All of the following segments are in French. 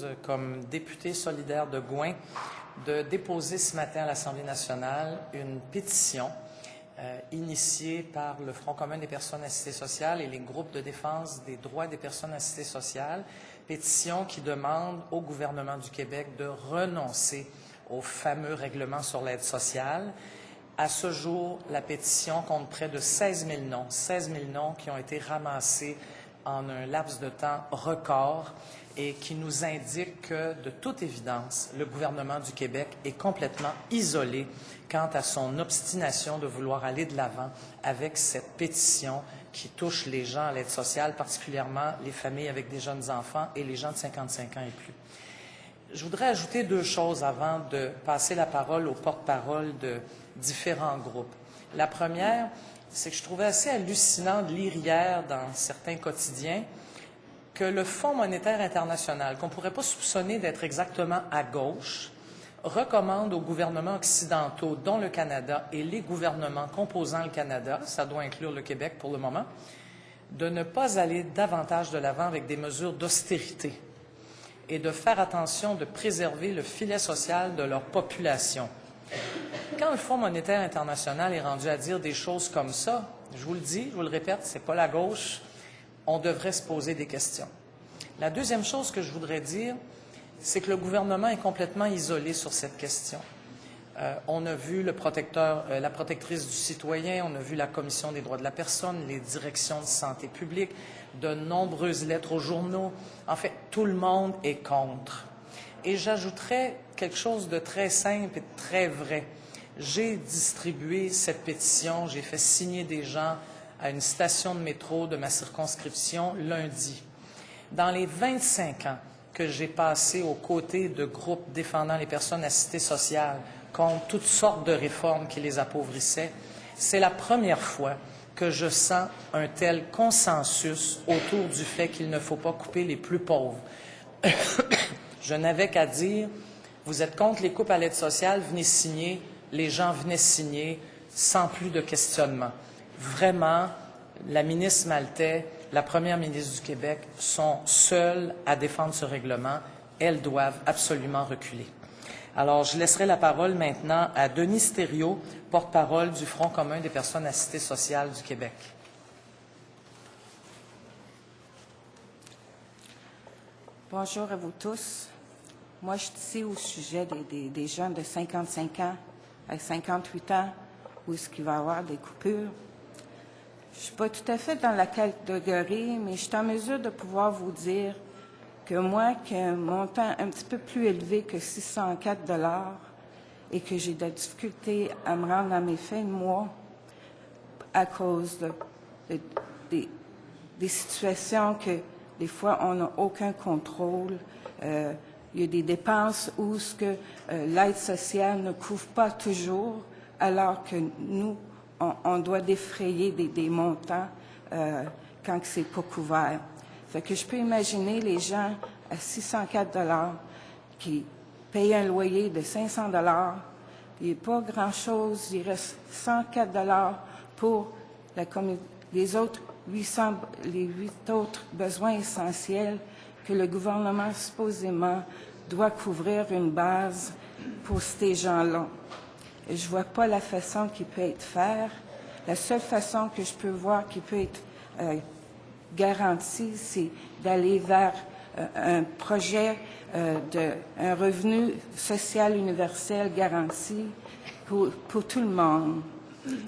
heureuse, comme députée solidaire de Gouin, de déposer ce matin à l'Assemblée nationale une pétition initiée par le Front commun des personnes assistées sociales et les groupes de défense des droits des personnes assistées sociales, pétition qui demande au gouvernement du Québec de renoncer au fameux règlement sur l'aide sociale. À ce jour, la pétition compte près de 16 000 noms qui ont été ramassés en un laps de temps record et qui nous indique que, de toute évidence, le gouvernement du Québec est complètement isolé quant à son obstination de vouloir aller de l'avant avec cette pétition qui touche les gens à l'aide sociale, particulièrement les familles avec des jeunes enfants et les gens de 55 ans et plus. Je voudrais ajouter deux choses avant de passer la parole aux porte-parole de différents groupes. La première, c'est que je trouvais assez hallucinant de lire hier dans certains quotidiens que le Fonds monétaire international, qu'on ne pourrait pas soupçonner d'être exactement à gauche, recommande aux gouvernements occidentaux, dont le Canada et les gouvernements composant le Canada, ça doit inclure le Québec pour le moment, de ne pas aller davantage de l'avant avec des mesures d'austérité et de faire attention de préserver le filet social de leur population. Quand le Fonds monétaire international est rendu à dire des choses comme ça, je vous le dis, je vous le répète, c'est pas la gauche, on devrait se poser des questions. La deuxième chose que je voudrais dire, c'est que le gouvernement est complètement isolé sur cette question. On a vu la protectrice du citoyen, on a vu la Commission des droits de la personne, les directions de santé publique, de nombreuses lettres aux journaux. En fait, tout le monde est contre. Et j'ajouterais quelque chose de très simple et de très vrai. J'ai distribué cette pétition, j'ai fait signer des gens à une station de métro de ma circonscription lundi. Dans les 25 ans que j'ai passé aux côtés de groupes défendant les personnes assistées sociales contre toutes sortes de réformes qui les appauvrissaient, c'est la première fois que je sens un tel consensus autour du fait qu'il ne faut pas couper les plus pauvres. Je n'avais qu'à dire, vous êtes contre les coupes à l'aide sociale, venez signer. Les gens venaient signer sans plus de questionnement. Vraiment, la ministre Maltais, la première ministre du Québec sont seules à défendre ce règlement. Elles doivent absolument reculer. Alors, je laisserai la parole maintenant à Denis Thériault, porte-parole du Front commun des personnes assistées sociales du Québec. Bonjour à vous tous. Moi, je suis ici au sujet des jeunes de 55 ans à 58 ans où est-ce qu'il va y avoir des coupures. Je ne suis pas tout à fait dans la catégorie, mais je suis en mesure de pouvoir vous dire que moi, qui ai un montant un petit peu plus élevé que 604 $ et que j'ai de la difficulté à me rendre à mes fins de mois à cause des situations que des fois on n'a aucun contrôle. Il y a des dépenses où l'aide sociale ne couvre pas toujours, alors que nous, on doit défrayer des montants quand c'est pas couvert. Fait que je peux imaginer les gens à 604 $ qui payent un loyer de 500 $, il n'y a pas grand-chose, il reste 104 $ pour les autres 8 autres besoins essentiels que le gouvernement supposément doit couvrir une base pour ces gens-là. Je ne vois pas la façon qui peut être faite. La seule façon que je peux voir qui peut être garantie, c'est d'aller vers un projet un revenu social universel garanti pour tout le monde.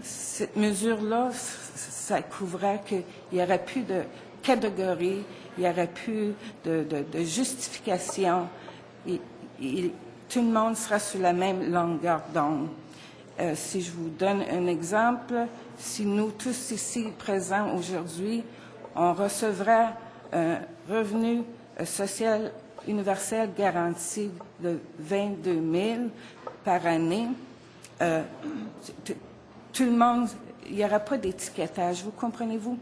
Cette mesure-là, ça couvrait qu'il n'y aurait plus de catégorie, il n'y aurait plus de justification. Tout le monde sera sur la même longueur d'onde. Si je vous donne un exemple, si nous tous ici présents aujourd'hui, on recevrait un revenu social universel garanti de 22 000 par année, tout le monde, il n'y aura pas d'étiquetage, vous comprenez-vous?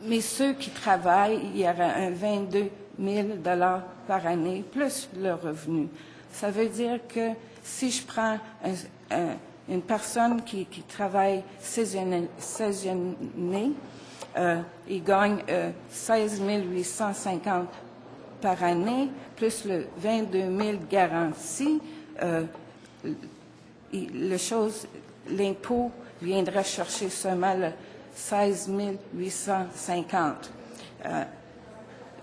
Mais ceux qui travaillent, il y aura un 22 000 $ par année, plus le revenu. Ça veut dire que si je prends une personne qui travaille 16 années, il gagne 16 850 par année, plus le 22 000 garantis, l'impôt viendra chercher seulement le 16 850.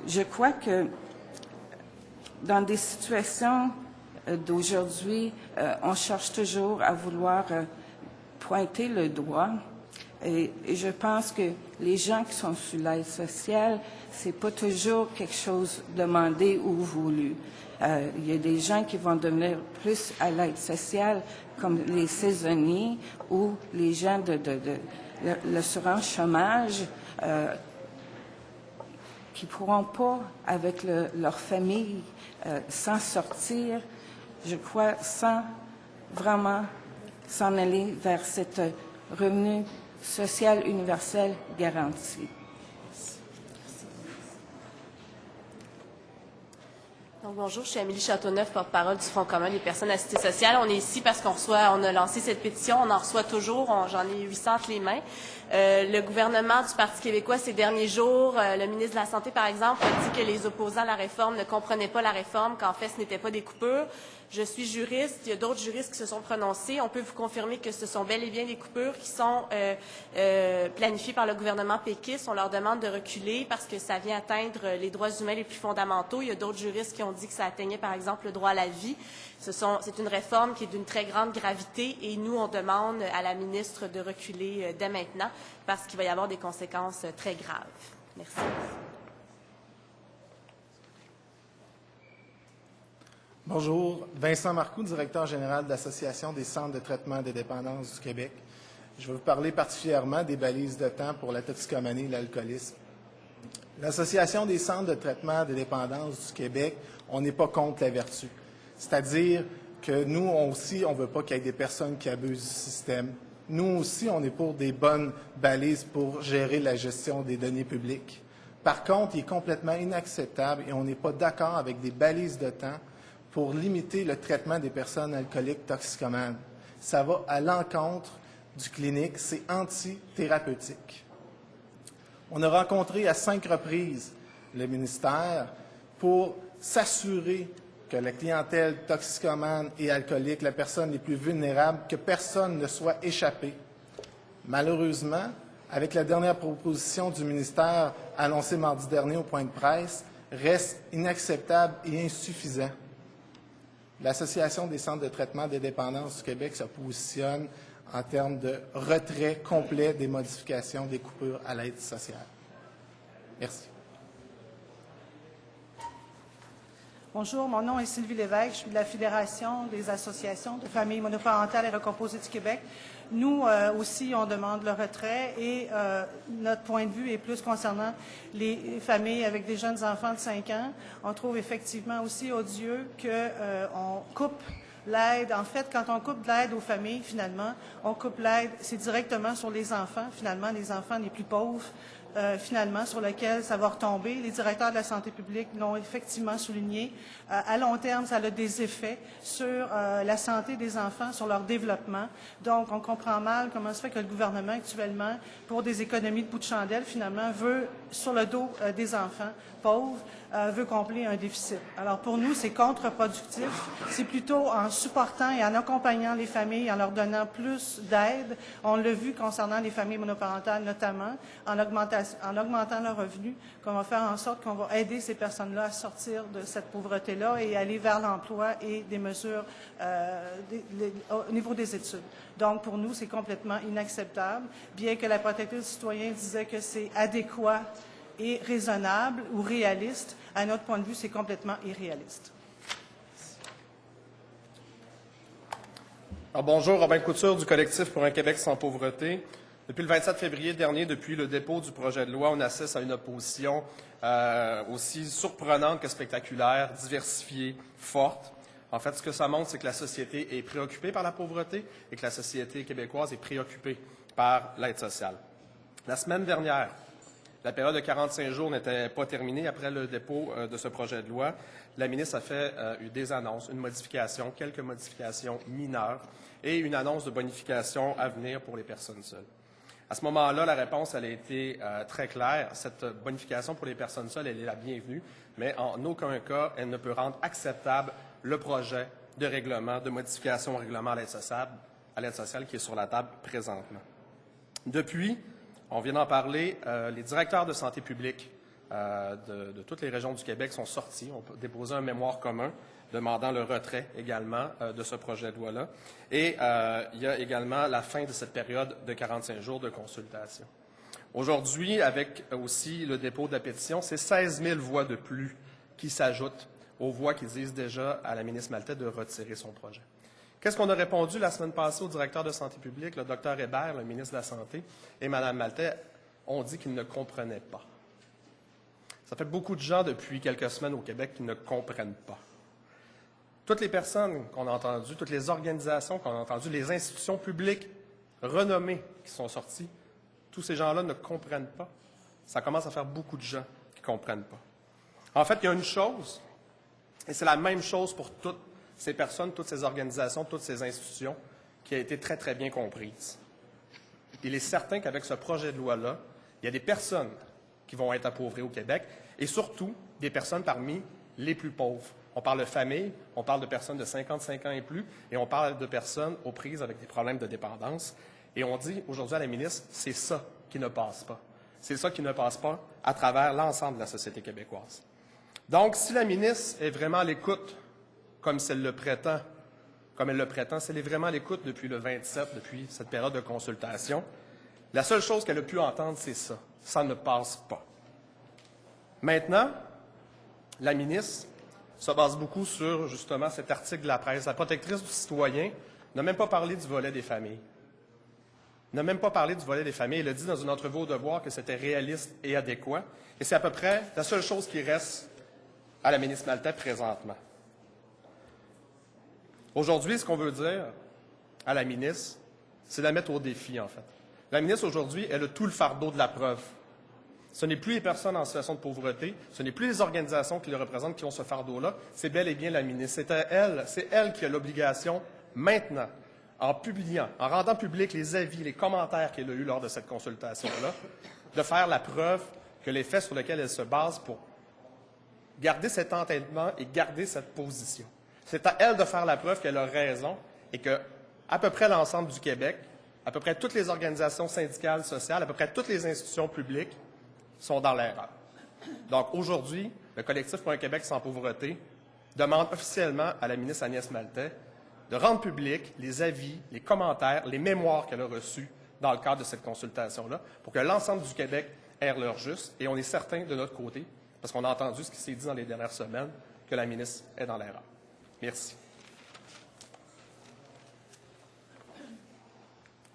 Je crois que dans des situations d'aujourd'hui, on cherche toujours à vouloir pointer le doigt. Et je pense que les gens qui sont sur l'aide sociale, c'est pas toujours quelque chose demandé ou voulu. Il y a des gens qui vont devenir plus à l'aide sociale, comme les saisonniers ou les gens de l'assurance chômage, qui pourront pas, avec leur famille, s'en sortir, je crois, sans vraiment s'en aller vers cet revenu social universel garanti. Donc, bonjour, je suis Amélie Châteauneuf, porte-parole du Front commun des personnes assistées sociales. On est ici parce on a lancé cette pétition, on en reçoit toujours, j'en ai 800 entre les mains. Le gouvernement du Parti québécois, ces derniers jours, le ministre de la Santé, par exemple, a dit que les opposants à la réforme ne comprenaient pas la réforme, qu'en fait, ce n'était pas des coupures. Je suis juriste, il y a d'autres juristes qui se sont prononcés. On peut vous confirmer que ce sont bel et bien des coupures qui sont planifiées par le gouvernement péquiste. On leur demande de reculer parce que ça vient atteindre les droits humains les plus fondamentaux. Il y a d'autres juristes qui ont dit que ça atteignait, par exemple, le droit à la vie. C'est une réforme qui est d'une très grande gravité et nous, on demande à la ministre de reculer dès maintenant parce qu'il va y avoir des conséquences très graves. Merci. Bonjour, Vincent Marcoux, directeur général de l'Association des centres de traitement des dépendances du Québec. Je vais vous parler particulièrement des balises de temps pour la toxicomanie et l'alcoolisme. L'Association des centres de traitement des dépendances du Québec, on n'est pas contre la vertu. C'est-à-dire que nous aussi, on ne veut pas qu'il y ait des personnes qui abusent du système. Nous aussi, on est pour des bonnes balises pour gérer la gestion des données publiques. Par contre, il est complètement inacceptable et on n'est pas d'accord avec des balises de temps pour limiter le traitement des personnes alcooliques toxicomanes. Ça va à l'encontre du clinique, c'est antithérapeutique. On a rencontré à 5 reprises le ministère pour s'assurer que la clientèle toxicomane et alcoolique, la personne les plus vulnérables, que personne ne soit échappé. Malheureusement, avec la dernière proposition du ministère annoncée mardi dernier au point de presse, reste inacceptable et insuffisant. L'Association des centres de traitement des dépendances du Québec se positionne en termes de retrait complet des modifications des coupures à l'aide sociale. Merci. Bonjour, mon nom est Sylvie Lévesque, je suis de la Fédération des associations de familles monoparentales et recomposées du Québec. Nous aussi, on demande le retrait et notre point de vue est plus concernant les familles avec des jeunes enfants de 5 ans. On trouve effectivement aussi odieux qu'on coupe l'aide. En fait, quand on coupe l'aide aux familles, finalement, on coupe l'aide, c'est directement sur les enfants, finalement, les enfants les plus pauvres. Finalement, sur lequel ça va retomber. Les directeurs de la santé publique l'ont effectivement souligné. À long terme, ça a des effets sur la santé des enfants, sur leur développement. Donc, on comprend mal comment se fait que le gouvernement, actuellement, pour des économies de bout de chandelle, finalement, veut, sur le dos des enfants pauvres, veut combler un déficit. Alors, pour nous, c'est contre-productif. C'est plutôt en supportant et en accompagnant les familles, en leur donnant plus d'aide. On l'a vu concernant les familles monoparentales, notamment, en augmentant leurs revenus, qu'on va faire en sorte qu'on va aider ces personnes-là à sortir de cette pauvreté-là et aller vers l'emploi et des mesures au niveau des études. Donc, pour nous, c'est complètement inacceptable, bien que la protectrice du citoyen disait que c'est adéquat et raisonnable ou réaliste. À notre point de vue, c'est complètement irréaliste. Alors, bonjour, Robin Couture du collectif pour un Québec sans pauvreté. Depuis le 27 février dernier, depuis le dépôt du projet de loi, on assiste à une opposition aussi surprenante que spectaculaire, diversifiée, forte. En fait, ce que ça montre, c'est que la société est préoccupée par la pauvreté et que la société québécoise est préoccupée par l'aide sociale. La semaine dernière, la période de 45 jours n'était pas terminée après le dépôt de ce projet de loi. La ministre a fait des annonces, une modification, quelques modifications mineures et une annonce de bonification à venir pour les personnes seules. À ce moment-là, la réponse elle a été très claire. Cette bonification pour les personnes seules, elle est la bienvenue, mais en aucun cas, elle ne peut rendre acceptable le projet de règlement, de modification au règlement à l'aide sociale qui est sur la table présentement. Depuis, on vient d'en parler, les directeurs de santé publique de toutes les régions du Québec sont sortis, ont déposé un mémoire commun demandant le retrait également de ce projet de loi-là. Et il y a également la fin de cette période de 45 jours de consultation. Aujourd'hui, avec aussi le dépôt de la pétition, c'est 16 000 voix de plus qui s'ajoutent aux voix qui disent déjà à la ministre Maltais de retirer son projet. Qu'est-ce qu'on a répondu la semaine passée au directeur de santé publique, le Dr Hébert, le ministre de la Santé, et Mme Maltais ont dit qu'ils ne comprenaient pas. Ça fait beaucoup de gens depuis quelques semaines au Québec qui ne comprennent pas. Toutes les personnes qu'on a entendues, toutes les organisations qu'on a entendues, les institutions publiques renommées qui sont sorties, tous ces gens-là ne comprennent pas. Ça commence à faire beaucoup de gens qui ne comprennent pas. En fait, il y a une chose, et c'est la même chose pour toutes ces personnes, toutes ces organisations, toutes ces institutions, qui a été très, très bien comprise. Il est certain qu'avec ce projet de loi-là, il y a des personnes qui vont être appauvries au Québec, et surtout des personnes parmi les plus pauvres. On parle de familles, on parle de personnes de 55 ans et plus, et on parle de personnes aux prises avec des problèmes de dépendance. Et on dit aujourd'hui à la ministre, c'est ça qui ne passe pas. C'est ça qui ne passe pas à travers l'ensemble de la société québécoise. Donc, si la ministre est vraiment à l'écoute, comme elle le prétend, si elle est vraiment à l'écoute depuis le 27, depuis cette période de consultation, la seule chose qu'elle a pu entendre, c'est ça. Ça ne passe pas. Maintenant, la ministre se base beaucoup sur, justement, cet article de la presse. La protectrice du citoyen n'a même pas parlé du volet des familles. Elle a dit dans une entrevue au Devoir que c'était réaliste et adéquat. Et c'est à peu près la seule chose qui reste à la ministre Maltais présentement. Aujourd'hui, ce qu'on veut dire à la ministre, c'est la mettre au défi, en fait. La ministre, aujourd'hui, elle a tout le fardeau de la preuve. Ce n'est plus les personnes en situation de pauvreté, ce n'est plus les organisations qui les représentent qui ont ce fardeau-là, c'est bel et bien la ministre. C'est elle qui a l'obligation, maintenant, en publiant, en rendant public les avis, les commentaires qu'elle a eus lors de cette consultation-là, de faire la preuve que les faits sur lesquels elle se base pour garder cet entêtement et garder cette position. C'est à elle de faire la preuve qu'elle a raison et que, à peu près l'ensemble du Québec, à peu près toutes les organisations syndicales, sociales, à peu près toutes les institutions publiques sont dans l'erreur. Donc, aujourd'hui, le Collectif pour un Québec sans pauvreté demande officiellement à la ministre Agnès Maltais de rendre public les avis, les commentaires, les mémoires qu'elle a reçus dans le cadre de cette consultation-là, pour que l'ensemble du Québec ait l'heure juste. Et on est certain de notre côté, parce qu'on a entendu ce qui s'est dit dans les dernières semaines, que la ministre est dans l'erreur. Merci.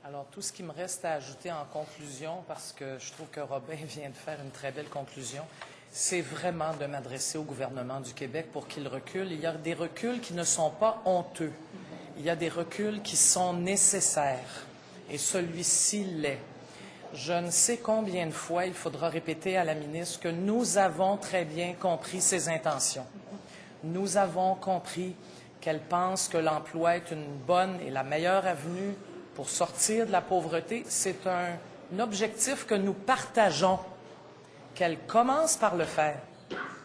Alors, tout ce qui me reste à ajouter en conclusion, parce que je trouve que Robin vient de faire une très belle conclusion, c'est vraiment de m'adresser au gouvernement du Québec pour qu'il recule. Il y a des reculs qui ne sont pas honteux. Il y a des reculs qui sont nécessaires. Et celui-ci l'est. Je ne sais combien de fois il faudra répéter à la ministre que nous avons très bien compris ses intentions. Nous avons compris qu'elle pense que l'emploi est une bonne et la meilleure avenue pour sortir de la pauvreté. C'est un objectif que nous partageons. Qu'elle commence par le faire,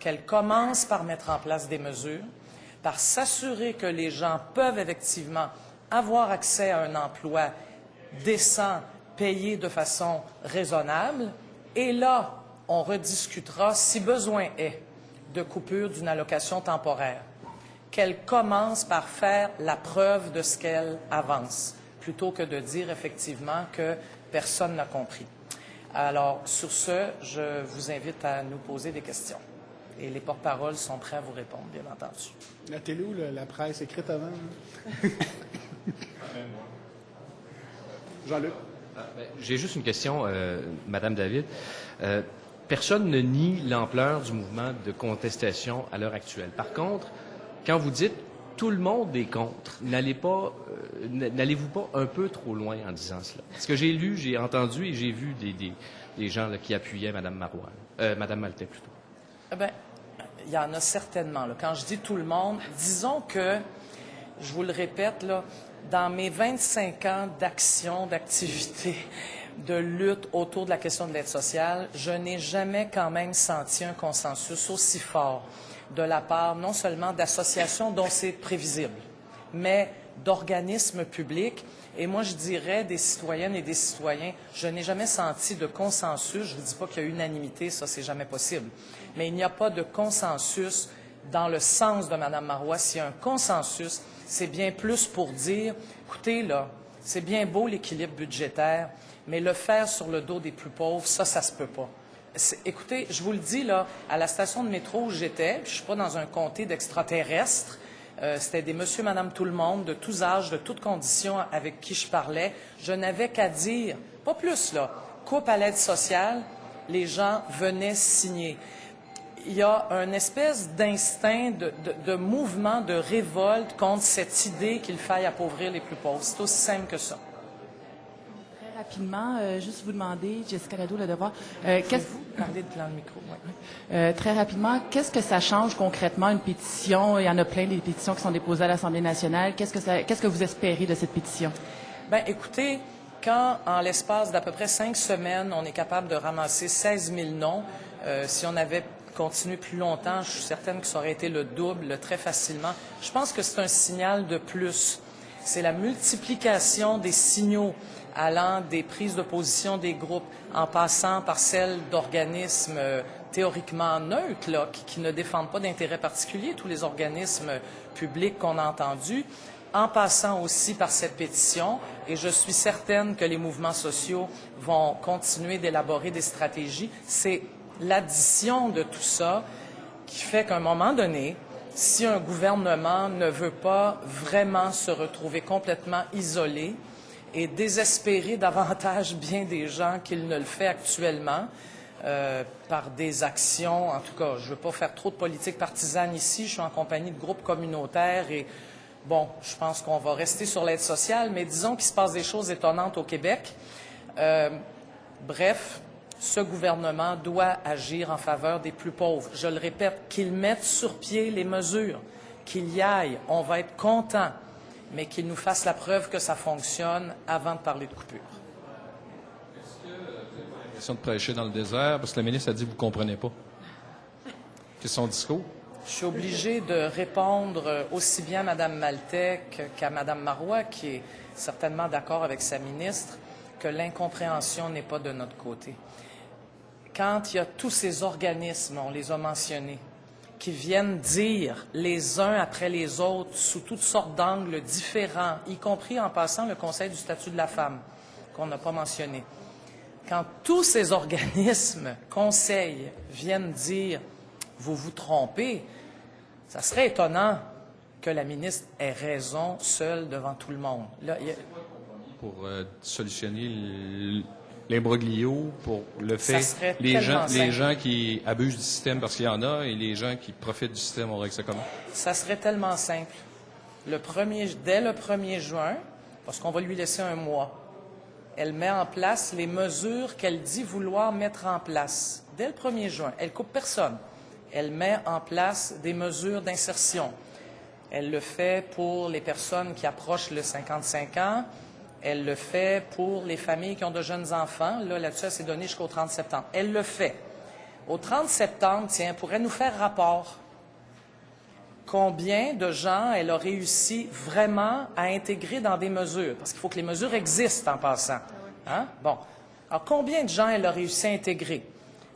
qu'elle commence par mettre en place des mesures, par s'assurer que les gens peuvent effectivement avoir accès à un emploi décent, payé de façon raisonnable. Et là, on rediscutera, si besoin est, de coupure d'une allocation temporaire. Qu'elle commence par faire la preuve de ce qu'elle avance, plutôt que de dire effectivement que personne n'a compris. Alors, sur ce, je vous invite à nous poser des questions. Et les porte-paroles sont prêts à vous répondre, bien entendu. La télé ou la presse écrite avant? Jean-Luc? J'ai juste une question, Madame David. Personne ne nie l'ampleur du mouvement de contestation à l'heure actuelle. Par contre, quand vous dites tout le monde est contre, n'allez-vous pas un peu trop loin en disant cela? Parce que j'ai lu, j'ai entendu et j'ai vu des gens là, qui appuyaient Mme Mme Maltais plutôt. Eh bien, il y en a certainement. Là. Quand je dis tout le monde, disons que, je vous le répète, là, dans mes 25 ans d'action, d'activité de lutte autour de la question de l'aide sociale, je n'ai jamais quand même senti un consensus aussi fort de la part non seulement d'associations dont c'est prévisible, mais d'organismes publics. Et moi, je dirais des citoyennes et des citoyens, je n'ai jamais senti de consensus. Je ne vous dis pas qu'il y a unanimité, ça, c'est jamais possible. Mais il n'y a pas de consensus dans le sens de Mme Marois. S'il y a un consensus, c'est bien plus pour dire, écoutez, là, c'est bien beau l'équilibre budgétaire, mais le faire sur le dos des plus pauvres, ça se peut pas. Écoutez, je vous le dis, là, à la station de métro où j'étais, je ne suis pas dans un comté d'extraterrestres, c'était des monsieur, madame, tout le monde, de tous âges, de toutes conditions avec qui je parlais. Je n'avais qu'à dire, pas plus, là, coupe à l'aide sociale, les gens venaient signer. Il y a une espèce d'instinct, de mouvement, de révolte contre cette idée qu'il faille appauvrir les plus pauvres. C'est aussi simple que ça. Très rapidement, juste vous demander, Jessica Nadeau, Le Devoir, Vous parlez dans le micro, oui. très rapidement, qu'est-ce que ça change concrètement une pétition? Il y en a plein des pétitions qui sont déposées à l'Assemblée nationale. Qu'est-ce que vous espérez de cette pétition? Bien, écoutez, quand en l'espace d'à peu près 5 semaines, on est capable de ramasser 16 000 noms, si on avait continué plus longtemps, je suis certaine que ça aurait été le double très facilement. Je pense que c'est un signal de plus. C'est la multiplication des signaux allant des prises de position des groupes, en passant par celles d'organismes théoriquement neutres, là, qui ne défendent pas d'intérêt particulier, tous les organismes publics qu'on a entendus, en passant aussi par cette pétition, et je suis certaine que les mouvements sociaux vont continuer d'élaborer des stratégies. C'est l'addition de tout ça qui fait qu'à un moment donné, si un gouvernement ne veut pas vraiment se retrouver complètement isolé et désespérer davantage bien des gens qu'il ne le fait actuellement par des actions, en tout cas, je ne veux pas faire trop de politique partisane ici, je suis en compagnie de groupes communautaires et bon, je pense qu'on va rester sur l'aide sociale, mais disons qu'il se passe des choses étonnantes au Québec. Bref, ce gouvernement doit agir en faveur des plus pauvres. Je le répète, qu'il mette sur pied les mesures, qu'il y aille, on va être content, mais qu'il nous fasse la preuve que ça fonctionne avant de parler de coupure. Est-ce que vous avez l'impression de prêcher dans le désert? Parce que la ministre a dit que vous ne comprenez pas. C'est son discours. Je suis obligée de répondre aussi bien à Mme Maltais qu'à Mme Marois, qui est certainement d'accord avec sa ministre, que l'incompréhension n'est pas de notre côté. Quand il y a tous ces organismes, on les a mentionnés, qui viennent dire les uns après les autres, sous toutes sortes d'angles différents, y compris en passant le Conseil du statut de la femme, qu'on n'a pas mentionné. Quand tous ces organismes, conseils, viennent dire « vous vous trompez », ça serait étonnant que la ministre ait raison seule devant tout le monde. Là, pour solutionner l'imbroglio, pour le fait les gens qui abusent du système parce qu'il y en a et les gens qui profitent du système, on règle ça comment? Ça serait tellement simple. Dès le 1er juin, parce qu'on va lui laisser un mois, elle met en place les mesures qu'elle dit vouloir mettre en place. Dès le 1er juin, elle coupe personne. Elle met en place des mesures d'insertion. Elle le fait pour les personnes qui approchent le 55 ans. Elle le fait pour les familles qui ont de jeunes enfants. Là-dessus, elle s'est donnée jusqu'au 30 septembre. Elle le fait. Au 30 septembre, tiens, elle pourrait nous faire rapport. Combien de gens elle a réussi vraiment à intégrer dans des mesures? Parce qu'il faut que les mesures existent en passant. Hein? Bon. Alors, combien de gens elle a réussi à intégrer?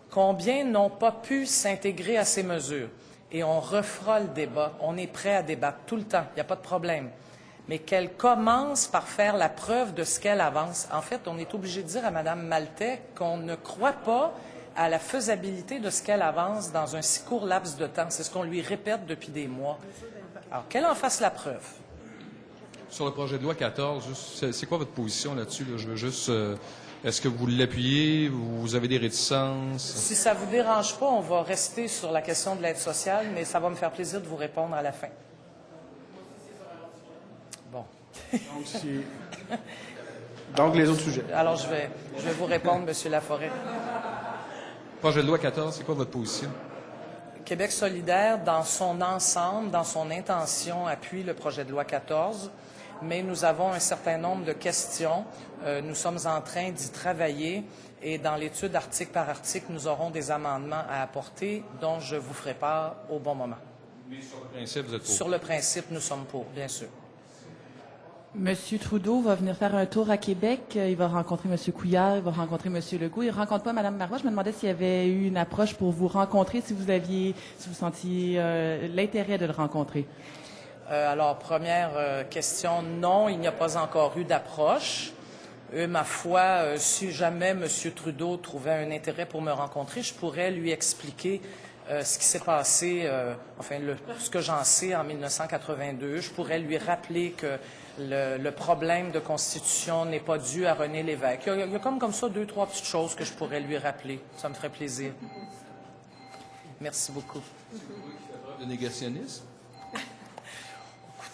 Combien n'ont pas pu s'intégrer à ces mesures? Et on refera le débat. On est prêt à débattre tout le temps. Il n'y a pas de problème. Mais qu'elle commence par faire la preuve de ce qu'elle avance. En fait, on est obligé de dire à Mme Maltais qu'on ne croit pas à la faisabilité de ce qu'elle avance dans un si court laps de temps. C'est ce qu'on lui répète depuis des mois. Alors, qu'elle en fasse la preuve. Sur le projet de loi 14, c'est quoi votre position là-dessus? Là? Je veux juste... est-ce que vous l'appuyez? Vous avez des réticences? Si ça ne vous dérange pas, on va rester sur la question de l'aide sociale, mais ça va me faire plaisir de vous répondre à la fin. Bon. Donc, les autres sujets. Alors, je vais vous répondre, M. Laforêt. Projet de loi 14, c'est quoi votre position? Québec solidaire, dans son ensemble, dans son intention, appuie le projet de loi 14. mais nous avons un certain nombre de questions. Nous sommes en train d'y travailler et dans l'étude article par article, nous aurons des amendements à apporter dont je vous ferai part au bon moment. Mais sur le principe, vous êtes pour? Sur le principe, nous sommes pour, bien sûr. Monsieur Trudeau va venir faire un tour à Québec. Il va rencontrer Monsieur Couillard, il va rencontrer Monsieur Legault. Il ne rencontre pas Madame Marois. Je me demandais s'il y avait eu une approche pour vous rencontrer, si vous sentiez l'intérêt de le rencontrer. Alors, première question, non, il n'y a pas encore eu d'approche. Ma foi, si jamais M. Trudeau trouvait un intérêt pour me rencontrer, je pourrais lui expliquer ce qui s'est passé, ce que j'en sais en 1982. Je pourrais lui rappeler que le problème de constitution n'est pas dû à René Lévesque. Il y a comme ça 2, 3 petites choses que je pourrais lui rappeler. Ça me ferait plaisir. Merci beaucoup. De négationnisme?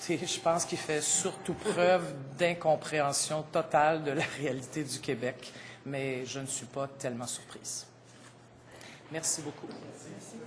Écoutez, je pense qu'il fait surtout preuve d'incompréhension totale de la réalité du Québec, mais je ne suis pas tellement surprise. Merci beaucoup. Merci.